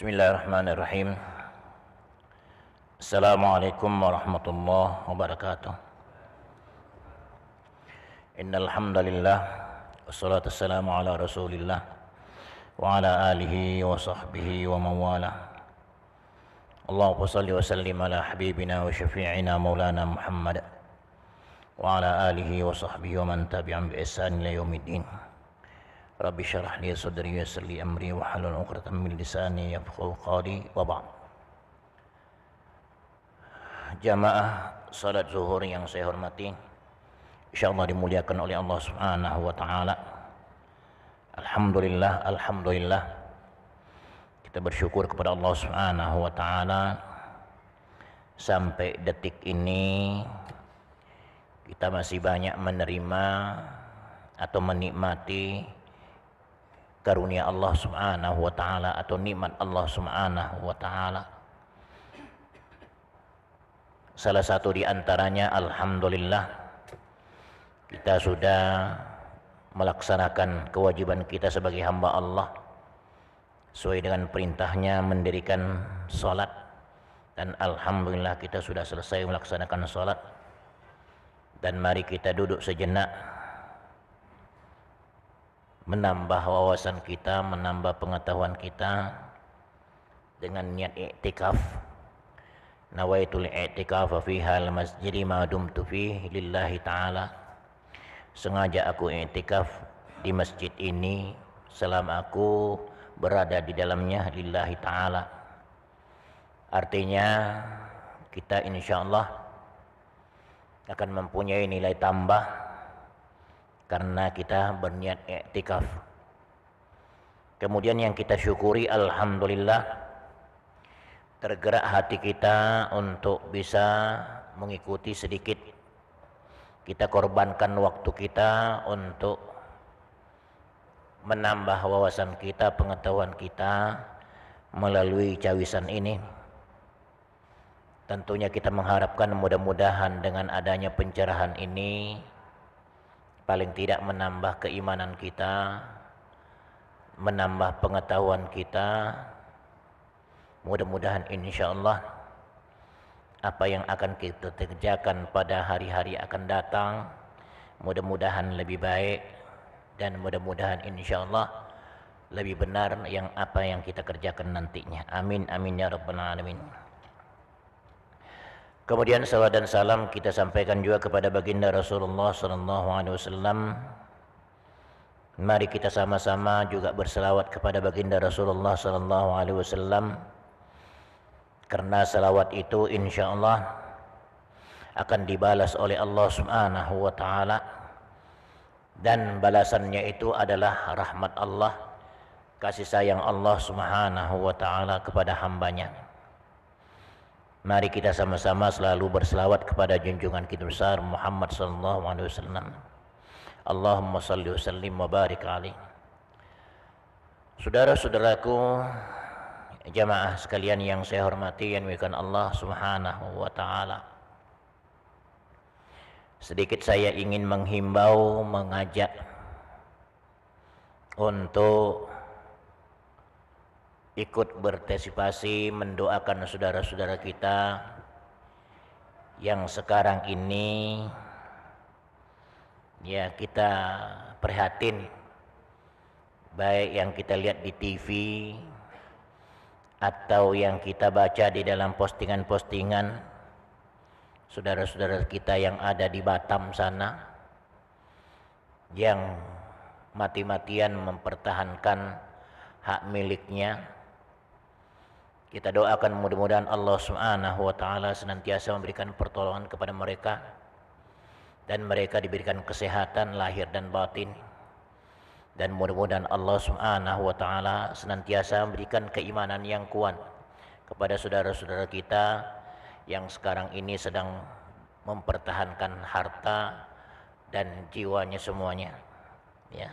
Bismillahirrahmanirrahim. Assalamualaikum warahmatullahi wabarakatuh. Innal hamdalillah wassalatu wassalamu ala Rasulillah wa ala alihi wa sahbihi wa mawala. Allahumma shalli wa sallim ala habibina wa syafi'ina maulana Muhammad wa ala alihi wa sahbihi wa man tabi'ahum bi ihsan ila yaumiddin. Rabbi syarah li sadri wa yassir li amri wa halul 'uqdatam min lisani yafqahu qawli wa ba'd. Jamaah salat zuhur yang saya hormati, insyaallah dimuliakan oleh Allah Subhanahu wa taala. Alhamdulillah kita bersyukur kepada Allah Subhanahu wa taala sampai detik ini kita masih banyak menerima atau menikmati karunia Allah Subhanahu wa taala atau nikmat Allah Subhanahu wa taala. Salah satu di antaranya alhamdulillah kita sudah melaksanakan kewajiban kita sebagai hamba Allah sesuai dengan perintahnya mendirikan salat, dan alhamdulillah kita sudah selesai melaksanakan salat. Dan mari kita duduk sejenak menambah wawasan kita, menambah pengetahuan kita dengan niat i'tikaf. Nawaitul i'tikaf fi hal masjid ma dumtu fihi lillahi ta'ala. Sengaja aku i'tikaf di masjid ini selama aku berada di dalamnya lillahi ta'ala. Artinya kita insyaallah akan mempunyai nilai tambah karena kita berniat i'tikaf. Kemudian yang kita syukuri, alhamdulillah tergerak hati kita untuk bisa mengikuti sedikit. Kita korbankan waktu kita untuk menambah wawasan kita, pengetahuan kita melalui cawisan ini. Tentunya kita mengharapkan mudah-mudahan dengan adanya pencerahan ini paling tidak menambah keimanan kita, menambah pengetahuan kita. Mudah-mudahan insyaallah apa yang akan kita kerjakan pada hari-hari akan datang mudah-mudahan lebih baik, dan mudah-mudahan insyaallah lebih benar yang apa yang kita kerjakan nantinya. Amin amin ya rabbal alamin. Kemudian salawat dan salam kita sampaikan juga kepada baginda Rasulullah sallallahu alaihi wasallam. Mari kita sama-sama juga berselawat kepada baginda Rasulullah sallallahu alaihi wasallam, karena salawat itu insyaallah akan dibalas oleh Allah Subhanahu wa taala, dan balasannya itu adalah rahmat Allah, kasih sayang Allah Subhanahu wa taala kepada hambanya. Mari kita sama-sama selalu berselawat kepada junjungan kita besar Muhammad sallallahu alaihi wasallam. Allahumma salli wa sallim wa barik alaihi. Saudara-saudaraku, jamaah sekalian yang saya hormati yang dimuliakan Allah Subhanahu wa taala. Sedikit saya ingin menghimbau, mengajak untuk ikut berpartisipasi mendoakan saudara-saudara kita yang sekarang ini ya kita prihatin, baik yang kita lihat di TV atau yang kita baca di dalam postingan-postingan saudara-saudara kita yang ada di Batam sana yang mati-matian mempertahankan hak miliknya. Kita doakan mudah-mudahan Allah Subhanahu wa taala senantiasa memberikan pertolongan kepada mereka, dan mereka diberikan kesehatan lahir dan batin, dan mudah-mudahan Allah Subhanahu wa taala senantiasa memberikan keimanan yang kuat kepada saudara-saudara kita yang sekarang ini sedang mempertahankan harta dan jiwanya semuanya, ya.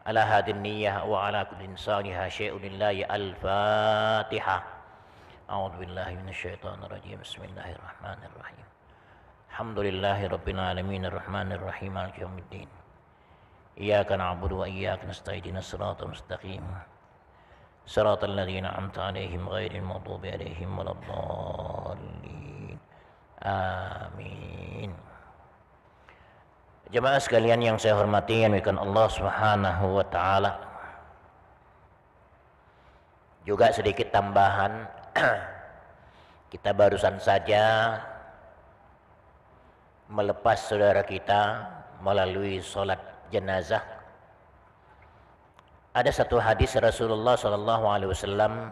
Ala hadin niyyah wa ala kulli salihah syai'un lillahi al-Fatihah. A'udzu billahi minasyaitonir rajim. Bismillahirrahmanirrahim. Alhamdulillahi rabbil alamin arrahmanir rahim maliki yaumiddin. Iyyaka na'budu wa iyyaka nasta'in ihdinas siratal mustaqim. Shiratal ladzina an'amta 'alaihim ghairil maghdubi 'alaihim waladdallin. Amin. Jemaah sekalian yang saya hormati yang dimuliakan Allah Subhanahu wa taala. Juga sedikit tambahan kita barusan saja melepas saudara kita melalui salat jenazah. Ada satu hadis Rasulullah sallallahu alaihi wasallam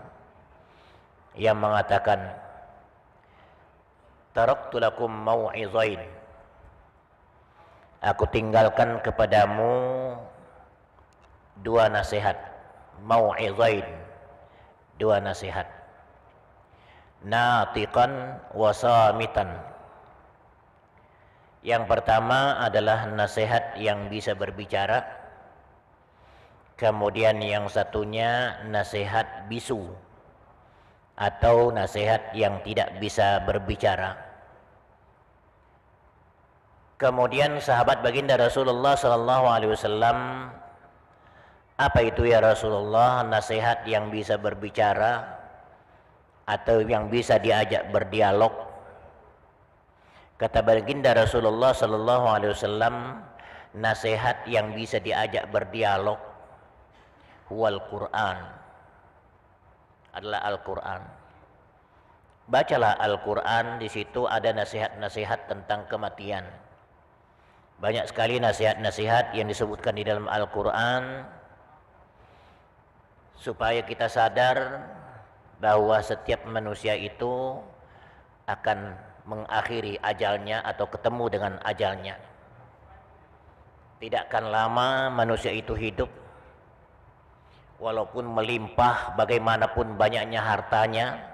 yang mengatakan, "Taraktu lakum mau'izain." Aku tinggalkan kepadamu dua nasihat. Mau'izain, dua nasihat. Natiqan wa samitan. Yang pertama adalah nasihat yang bisa berbicara. Kemudian yang satunya nasihat bisu atau nasihat yang tidak bisa berbicara. Kemudian sahabat baginda Rasulullah sallallahu alaihi wasallam, apa itu ya Rasulullah nasihat yang bisa berbicara atau yang bisa diajak berdialog? Kata baginda Rasulullah sallallahu alaihi wasallam, nasihat yang bisa diajak berdialog huwal Quran, adalah Al-Quran. Bacalah Al-Quran, di situ ada nasihat-nasihat tentang kematian. Banyak sekali nasihat-nasihat yang disebutkan di dalam Al-Quran supaya kita sadar bahwa setiap manusia itu akan mengakhiri ajalnya atau ketemu dengan ajalnya. Tidak akan lama manusia itu hidup, walaupun melimpah bagaimanapun banyaknya hartanya,